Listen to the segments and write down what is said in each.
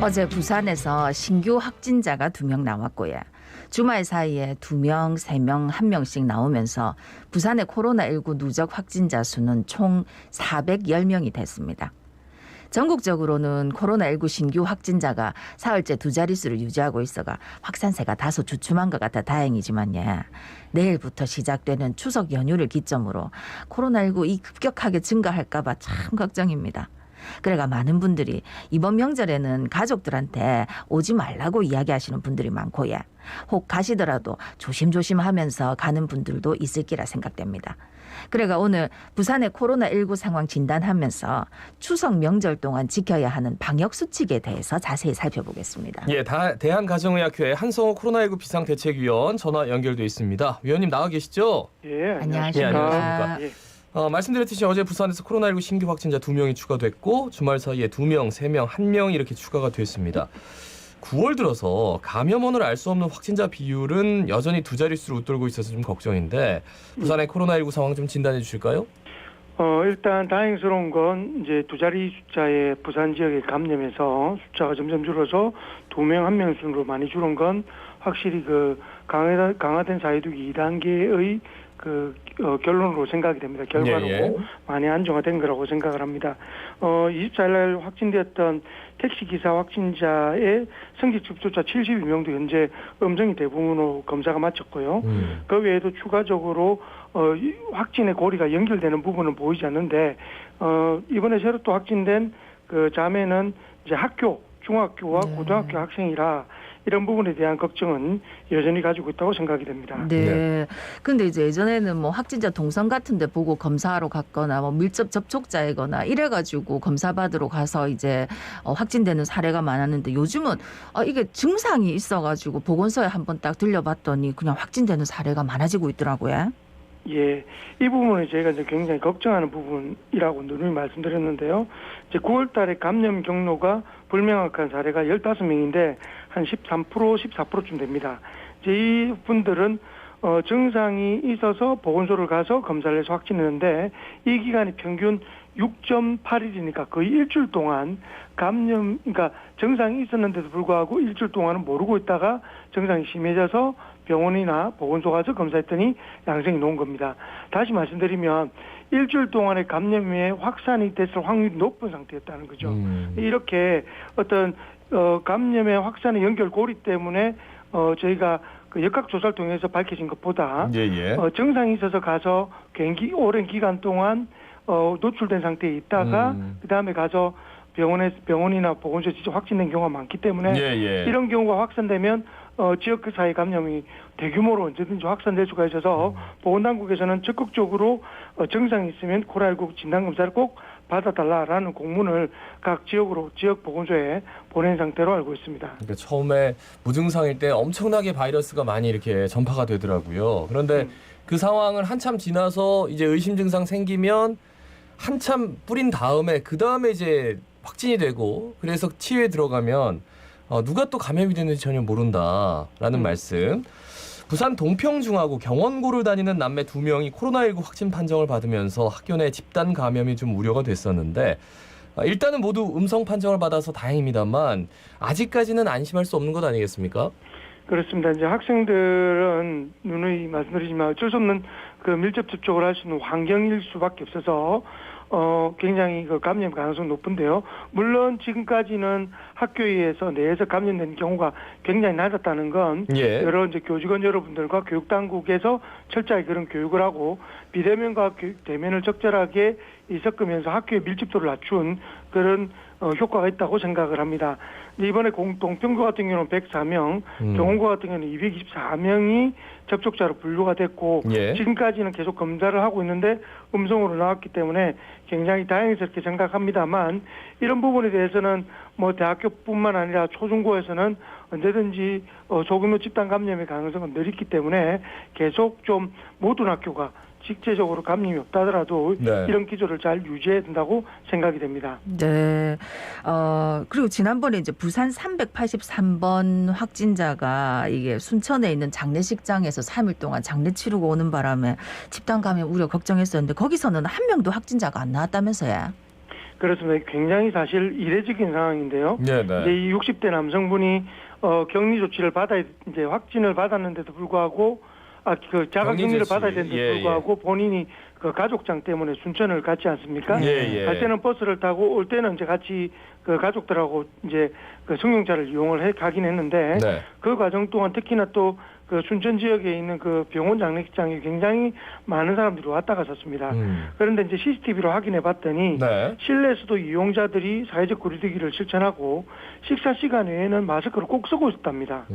어제 부산에서 신규 확진자가 2명 나왔고요. 주말 사이에 2명, 3명, 1명씩 나오면서 부산의 코로나19 누적 확진자 수는 총 410명이 됐습니다. 전국적으로는 코로나19 신규 확진자가 사흘째 2자릿수를 유지하고 있어가 확산세가 다소 주춤한 것 같아 다행이지만요. 내일부터 시작되는 추석 연휴를 기점으로 코로나19 이 급격하게 증가할까 봐 참 걱정입니다. 그래가 많은 분들이 이번 명절에는 가족들한테 오지 말라고 이야기하시는 분들이 많고요. 혹 가시더라도 조심조심 하면서 가는 분들도 있을 기라 생각됩니다. 그래가 오늘 부산의 코로나19 상황 진단하면서 추석 명절 동안 지켜야 하는 방역수칙에 대해서 자세히 살펴보겠습니다. 예, 대한가정의학회 한성호 코로나19 비상대책위원 전화 연결돼 있습니다. 위원님 나와 계시죠? 예, 안녕하십니까. 예, 안녕하십니까. 예. 말씀드렸듯이 어제 부산에서 코로나19 신규 확진자 2명이 추가됐고 주말 사이에 2명, 3명, 1명이 이렇게 추가가 됐습니다. 9월 들어서 감염원을 알 수 없는 확진자 비율은 여전히 2자릿수로 웃돌고 있어서 좀 걱정인데 부산의 코로나19 상황 좀 진단해 주실까요? 일단 다행스러운 건 이제 2자리 숫자의 부산 지역의 감염에서 숫자가 점점 줄어서 2명, 1명 순으로 많이 줄은 건 확실히 그 강화된 사회두기 2단계의 결론으로 생각이 됩니다. 결과로 많이 안정화된 거라고 생각을 합니다. 24일 날 확진되었던 택시기사 확진자의 성직 접촉자 72명도 현재 음성이 대부분으로 검사가 마쳤고요. 그 외에도 추가적으로 확진의 고리가 연결되는 부분은 보이지 않는데 이번에 새로 또 확진된 그 자매는 이제 중학교와 고등학교 학생이라 이런 부분에 대한 걱정은 여전히 가지고 있다고 생각이 됩니다. 네. 근데 이제 예전에는 뭐 확진자 동선 같은 데 보고 검사하러 갔거나 뭐 밀접 접촉자이거나 이래가지고 검사받으러 가서 이제 확진되는 사례가 많았는데 요즘은 이게 증상이 있어가지고 보건소에 한번 딱 들려봤더니 그냥 확진되는 사례가 많아지고 있더라고요. 예, 이 부분을 저희가 이제 굉장히 걱정하는 부분이라고 누누이 말씀드렸는데요. 이제 9월 달에 감염 경로가 불명확한 사례가 15명인데 한 13%, 14%쯤 됩니다. 이제 이 분들은 증상이 있어서 보건소를 가서 검사를 해서 확진했는데 이 기간이 평균 6.8일이니까 거의 일주일 동안 그러니까 증상이 있었는데도 불구하고 일주일 동안은 모르고 있다가 증상이 심해져서 병원이나 보건소 가서 검사했더니 양성이 나온 겁니다. 다시 말씀드리면 일주일 동안의 감염에 확산이 됐을 확률이 높은 상태였다는 거죠. 이렇게 어떤 감염의 확산의 연결고리 때문에 저희가 그 역학조사를 통해서 밝혀진 것보다 증상이 있어서 가서 오랜 기간 동안 노출된 상태에 있다가 그다음에 가서 병원이나 보건소에 직접 확진된 경우가 많기 때문에 이런 경우가 확산되면 지역 그 사회 감염이 대규모로 언제든지 확산될 수가 있어서 보건당국에서는 적극적으로 증상이 있으면 코로나19 진단검사를 꼭 받아달라라는 공문을 각 지역 보건소에 보낸 상태로 알고 있습니다. 그러니까 처음에 무증상일 때 엄청나게 바이러스가 많이 이렇게 전파가 되더라고요. 그런데 그 상황을 한참 지나서 이제 의심 증상 생기면 한참 뿌린 다음에 그 다음에 이제 확진이 되고 그래서 치유에 들어가면 누가 또 감염이 됐는지 전혀 모른다라는 말씀. 부산 동평중하고 경원고를 다니는 남매 2명이 코로나19 확진 판정을 받으면서 학교 내 집단 감염이 좀 우려가 됐었는데 일단은 모두 음성 판정을 받아서 다행입니다만 아직까지는 안심할 수 없는 것 아니겠습니까? 그렇습니다. 이제 학생들은 누누이 말씀드리지만 어쩔 수 없는 그 밀접 접촉을 할 수 있는 환경일 수밖에 없어서 굉장히 그 감염 가능성이 높은데요. 물론 지금까지는 학교에서 내에서 감염된 경우가 굉장히 낮았다는 건 여러 이제 교직원 여러분들과 교육당국에서 철저하게 그런 교육을 하고 비대면과 대면을 적절하게 섞으면서 학교의 밀집도를 낮춘 그런 효과가 있다고 생각을 합니다. 이번에 동평구 같은 경우는 104명, 경원고 같은 경우는 224명이 접촉자로 분류가 됐고 지금까지는 계속 검사를 하고 있는데 음성으로 나왔기 때문에 굉장히 다행스럽게 생각합니다만 이런 부분에 대해서는 뭐 대학교뿐만 아니라 초중고에서는 언제든지 소규모 집단 감염의 가능성은 늘 있기 때문에 계속 좀 모든 학교가 직접적으로 감염이 없다 하더라도 이런 기조를 잘 유지해야 된다고 생각이 됩니다. 네. 그리고 지난번에 이제 부산 383번 확진자가 이게 순천에 있는 장례식장에서 3일 동안 장례 치르고 오는 바람에 집단 감염 우려 걱정했었는데 거기서는 한 명도 확진자가 안 나왔다면서요? 그렇습니다. 굉장히 사실 이례적인 상황인데요. 네, 이제 네. 이 60대 남성분이 격리 조치를 받아야 이제 확진을 받았는데도 불구하고 그 자가 격리 격리를 조치. 받아야 되는데도 예, 불구하고 본인이 그 가족장 때문에 순천을 갔지 않습니까? 예, 예. 갈 때는 버스를 타고 올 때는 이제 같이 그 가족들하고 이제 그 승용차를 이용을 해 가긴 했는데 네. 그 과정 동안 특히나 또 그 순천 지역에 있는 그 병원 장례식장에 굉장히 많은 사람들이 왔다 갔었습니다. 그런데 이제 CCTV로 확인해 봤더니 네. 실내에서도 이용자들이 사회적 거리두기를 실천하고 식사 시간 외에는 마스크를 꼭 쓰고 있답니다.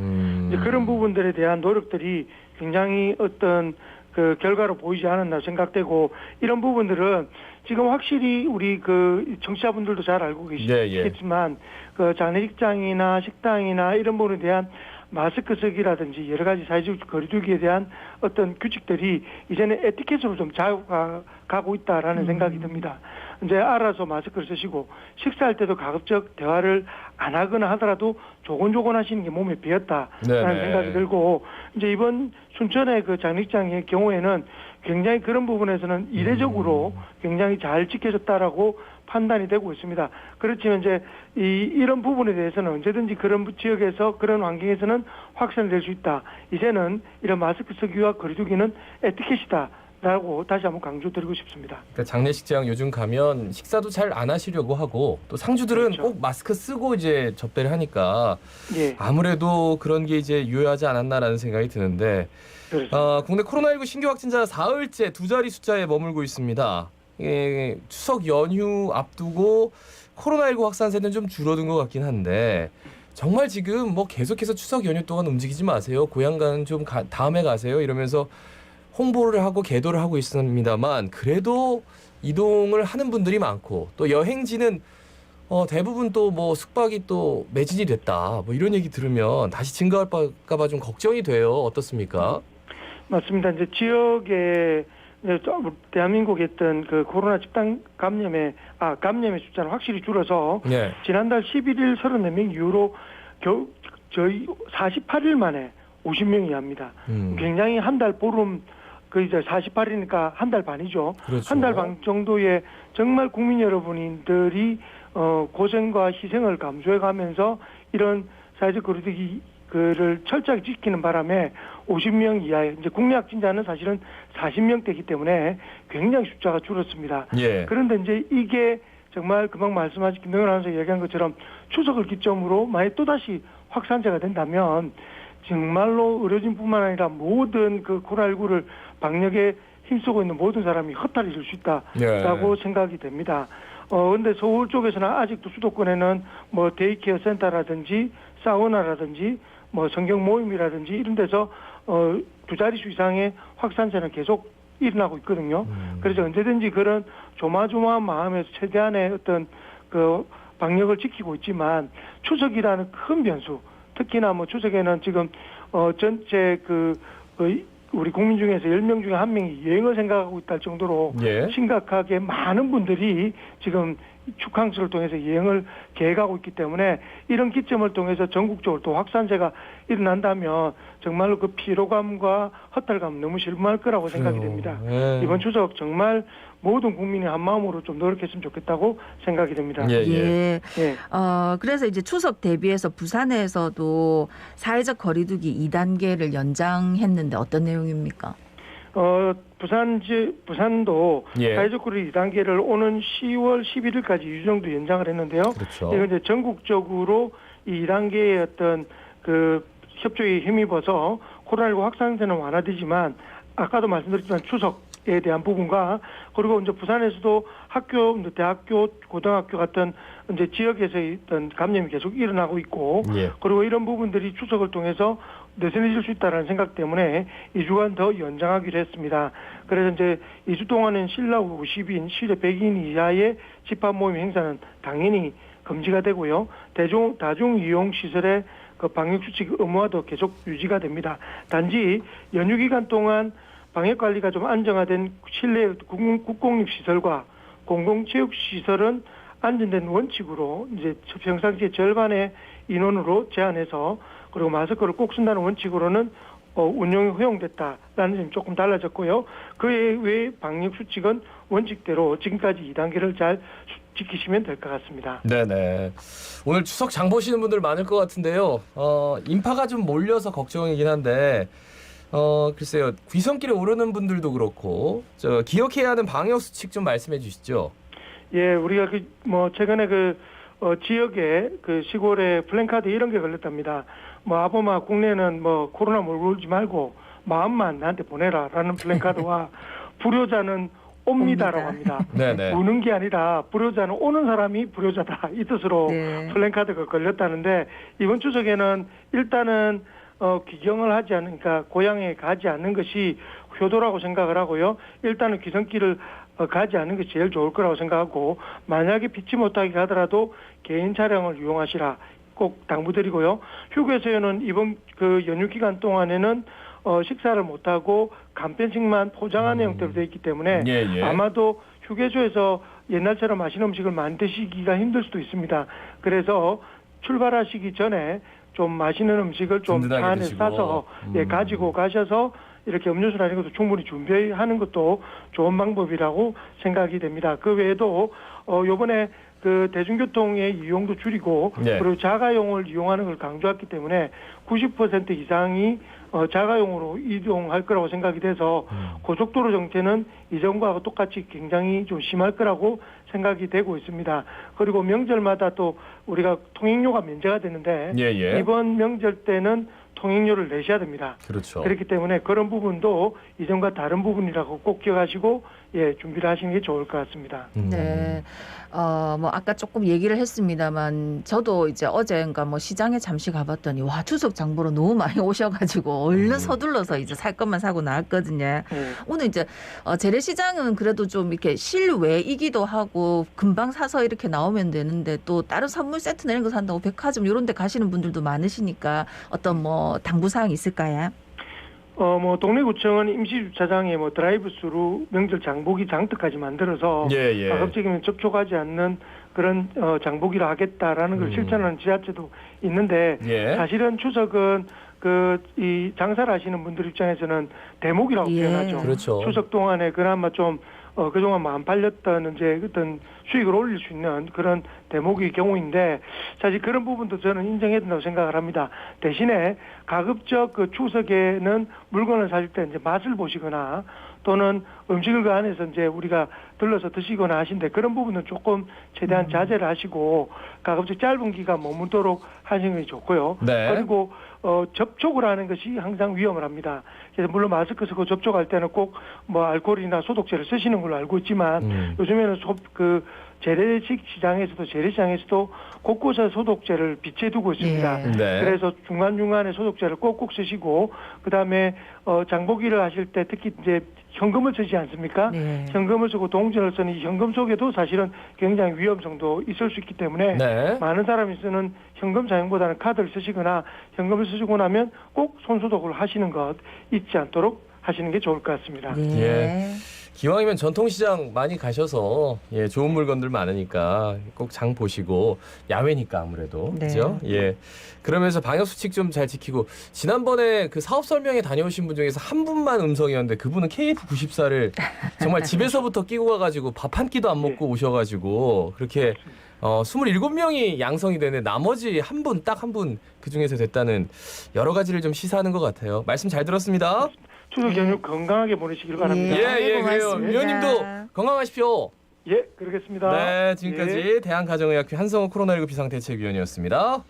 이제 그런 부분들에 대한 노력들이 굉장히 어떤 그 결과로 보이지 않았나 생각되고 이런 부분들은 지금 확실히 우리 그 청취자분들도 잘 알고 계시겠지만 그 장례식장이나 식당이나 이런 부분에 대한 마스크 쓰기라든지 여러 가지 사회적 거리두기에 대한 어떤 규칙들이 이제는 에티켓으로 좀 자유가고 있다라는 생각이 듭니다. 이제 알아서 마스크를 쓰시고 식사할 때도 가급적 대화를 안 하거나 하더라도 조곤조곤 하시는 게 몸에 배었다라는 생각이 들고 이제 이번 순천의 그 장례식장의 경우에는 굉장히 그런 부분에서는 이례적으로 굉장히 잘 지켜졌다라고 판단이 되고 있습니다. 그렇지만 이제 이런 부분에 대해서는 언제든지 그런 지역에서 그런 환경에서는 확산될 수 있다. 이제는 이런 마스크 쓰기와 거리두기는 에티켓이다. 라고 다시 한번 강조드리고 싶습니다. 그러니까 장례식장 요즘 가면 식사도 잘 안 하시려고 하고 또 상주들은 그렇죠. 꼭 마스크 쓰고 이제 접대를 하니까 예, 아무래도 그런 게 이제 유효하지 않았나라는 생각이 드는데 그렇죠. 국내 코로나19 신규 확진자 사흘째 두 자리 숫자에 머물고 있습니다. 추석 연휴 앞두고 코로나19 확산세는 좀 줄어든 것 같긴 한데 정말 지금 뭐 계속해서 추석 연휴 동안 움직이지 마세요. 고향 가는 좀 다음에 가세요. 이러면서 홍보를 하고 계도를 하고 있습니다만 그래도 이동을 하는 분들이 많고 또 여행지는 대부분 또 뭐 숙박이 또 매진이 됐다. 뭐 이런 얘기 들으면 다시 증가할까 봐 좀 걱정이 돼요. 어떻습니까? 맞습니다. 이제 지역에 대한민국에 있던 그 코로나 집단 감염의 숫자는 확실히 줄어서 네. 지난달 11일 34명 이후로 저희 48일 만에 50명이 합니다. 굉장히 한 달 보름 그 이제 48일이니까 한 달 반이죠. 그렇죠. 한 달 반 정도의 정말 국민 여러분들이 고생과 희생을 감수해가면서 이런 사회적 거리두기를 철저하게 지키는 바람에 50명 이하의 이제 국내 확진자는 사실은 40명대이기 때문에 굉장히 숫자가 줄었습니다. 예. 그런데 이제 이게 정말 금방 말씀하신 김동현 아나운서 얘기한 것처럼 추석을 기점으로 만약 또다시 확산세가 된다면 정말로 의료진뿐만 아니라 모든 그 코로나19를 방역에 힘쓰고 있는 모든 사람이 허탈해질 수 있다라고 생각이 됩니다. 근데 서울 쪽에서는 아직도 수도권에는 뭐 데이케어 센터라든지 사우나라든지 뭐 성경 모임이라든지 이런 데서 두 자릿수 이상의 확산세는 계속 일어나고 있거든요. 그래서 언제든지 그런 조마조마한 마음에서 최대한의 어떤 그 방역을 지키고 있지만 추석이라는 큰 변수, 특히나 뭐 추석에는 지금 전체 우리 국민 중에서 10명 중에 1명이 여행을 생각하고 있다 할 정도로 예. 심각하게 많은 분들이 지금 축항수를 통해서 여행을 계획하고 있기 때문에 이런 기점을 통해서 전국적으로 또 확산세가 일어난다면 정말로 그 피로감과 허탈감 너무 실망할 거라고 생각이 됩니다. 예. 이번 추석 정말 모든 국민이 한 마음으로 좀 노력했으면 좋겠다고 생각이 됩니다. 예, 예. 예. 예. 그래서 이제 추석 대비해서 부산에서도 사회적 거리두기 2단계를 연장했는데 어떤 내용입니까? 부산도 예. 사회적 거리두기 2단계를 오는 10월 11일까지 2주 정도 연장을 했는데요. 그렇죠. 이건 이제 전국적으로 이 2단계의 어떤 그 협조에 힘입어서 코로나19 확산세는 완화되지만 아까도 말씀드렸지만 추석에 대한 부분과 그리고 이제 부산에서도 학교, 대학교, 고등학교 같은 이제 지역에서 있던 감염이 계속 일어나고 있고 예. 그리고 이런 부분들이 추석을 통해서 느슨해질 수 있다는 생각 때문에 2주간 더 연장하기로 했습니다. 그래서 이제 2주 동안은 신라후 50인, 실내 100인 이하의 집합 모임 행사는 당연히 금지가 되고요. 다중 이용 시설의 그 방역 수칙 의무화도 계속 유지가 됩니다. 단지 연휴 기간 동안 방역 관리가 좀 안정화된 실내 국공립 시설과 공공체육 시설은 안전된 원칙으로 이제 평상시의 절반의 인원으로 제한해서 그리고 마스크를 꼭 쓴다는 원칙으로는 운영이 허용됐다라는 점이 조금 달라졌고요. 그 외의 방역 수칙은 원칙대로 지금까지 2단계를 잘 지키시면 될 것 같습니다. 네네. 오늘 추석 장 보시는 분들 많을 것 같은데요. 인파가 좀 몰려서 걱정이긴 한데 글쎄요. 귀성길에 오르는 분들도 그렇고 기억해야 하는 방역 수칙 좀 말씀해 주시죠. 예, 우리가 최근에 지역에 시골에 플랜카드 이런 게 걸렸답니다. 아범아 국내는 코로나 몰고 오지 말고 마음만 나한테 보내라라는 플랜카드와 불효자는 옵니다라고 합니다. 네네. 우는 게 아니라 불효자는 오는 사람이 불효자다 이 뜻으로 네. 플랜카드가 걸렸다는데 이번 추석에는 일단은 귀경을 하지 않으니까 고향에 가지 않는 것이 효도라고 생각을 하고요. 일단은 귀성길을 가지 않는 것이 제일 좋을 거라고 생각하고 만약에 피치 못하게 가더라도 개인 차량을 이용하시라 꼭 당부드리고요. 휴게소에는 이번 연휴 기간 동안에는 식사를 못하고 간편식만 포장하는 형태로 되어 있기 때문에 예. 아마도 휴게소에서 옛날처럼 맛있는 음식을 많이 드시기가 힘들 수도 있습니다. 그래서 출발하시기 전에 좀 맛있는 음식을 좀 차 든든하게 안에 드시고. 싸서 가지고 가셔서 이렇게 음료수라는 것도 충분히 준비하는 것도 좋은 방법이라고 생각이 됩니다. 그 외에도 요번에 대중교통의 이용도 줄이고 네. 그리고 자가용을 이용하는 걸 강조했기 때문에 90% 이상이 자가용으로 이동할 거라고 생각이 돼서 고속도로 정체는 이전과 똑같이 굉장히 좀 심할 거라고 생각이 되고 있습니다. 그리고 명절마다 또 우리가 통행료가 면제가 되는데 예. 이번 명절 때는 통행료를 내셔야 됩니다. 그렇죠. 그렇기 때문에 그런 부분도 이전과 다른 부분이라고 꼭 기억하시고 준비를 하시는 게 좋을 것 같습니다. 네. 아까 조금 얘기를 했습니다만 저도 이제 어제인가 시장에 잠시 가봤더니 와 추석 장보러 너무 많이 오셔가지고 얼른 서둘러서 이제 살 것만 사고 나왔거든요. 오늘 이제 재래시장은 그래도 좀 이렇게 실외이기도 하고 금방 사서 이렇게 나오면 되는데 또 다른 선물 세트나 이런 거 산다고 백화점 이런 데 가시는 분들도 많으시니까 어떤 당부 사항 있을까요? 동래구청은 임시주차장에 드라이브스루 명절 장보기 장터까지 만들어서 예. 가급적이면 접촉하지 않는 그런 장보기를 하겠다라는 걸 실천하는 지자체도 있는데 예. 사실은 추석은 이 장사를 하시는 분들 입장에서는 대목이라고 표현하죠. 그렇죠. 추석 동안에 그나마 좀 그동안 안 팔렸던 이제 어떤 수익을 올릴 수 있는 그런 대목의 경우인데 사실 그런 부분도 저는 인정해야 된다고 생각을 합니다. 대신에 가급적 추석에는 물건을 사실 때 이제 맛을 보시거나 또는 음식을 그 안에서 이제 우리가 들러서 드시거나 하신데 그런 부분은 조금 최대한 자제를 하시고 가급적 짧은 기간 머무도록 하시는 게 좋고요. 네. 그리고 접촉을 하는 것이 항상 위험을 합니다. 그래서 물론 마스크 쓰고 접촉할 때는 꼭 알코올이나 소독제를 쓰시는 걸로 알고 있지만 요즘에는 재래시장에서도 곳곳에 소독제를 비치해두고 있습니다. 예. 네. 그래서 중간중간에 소독제를 꼭꼭 쓰시고 그다음에 장보기를 하실 때 특히 이제 현금을 쓰지 않습니까? 네. 현금을 쓰고 동전을 쓰는 이 현금 속에도 사실은 굉장히 위험성도 있을 수 있기 때문에 네. 많은 사람이 쓰는 현금 사용보다는 카드를 쓰시거나 현금을 쓰시고 나면 꼭 손소독을 하시는 것 잊지 않도록 하시는 게 좋을 것 같습니다. 네. 예. 기왕이면 전통시장 많이 가셔서 좋은 물건들 많으니까 꼭 장 보시고 야외니까 아무래도 네. 그죠? 예. 그러면서 방역 수칙 좀 잘 지키고 지난번에 그 사업 설명회 다녀오신 분 중에서 한 분만 음성이었는데 그분은 KF94를 정말 집에서부터 끼고 가가지고 밥 한 끼도 안 먹고 오셔가지고 그렇게 27명이 양성이 되는데 나머지 딱 한 분 그 중에서 됐다는 여러 가지를 좀 시사하는 것 같아요. 말씀 잘 들었습니다. 추석 연휴 건강하게 보내시길 바랍니다. 예, 그래요. 고맙습니다. 위원님도 건강하십시오. 예, 그러겠습니다. 네, 지금까지 예. 대한가정의학회 한성호 코로나19 비상대책위원이었습니다.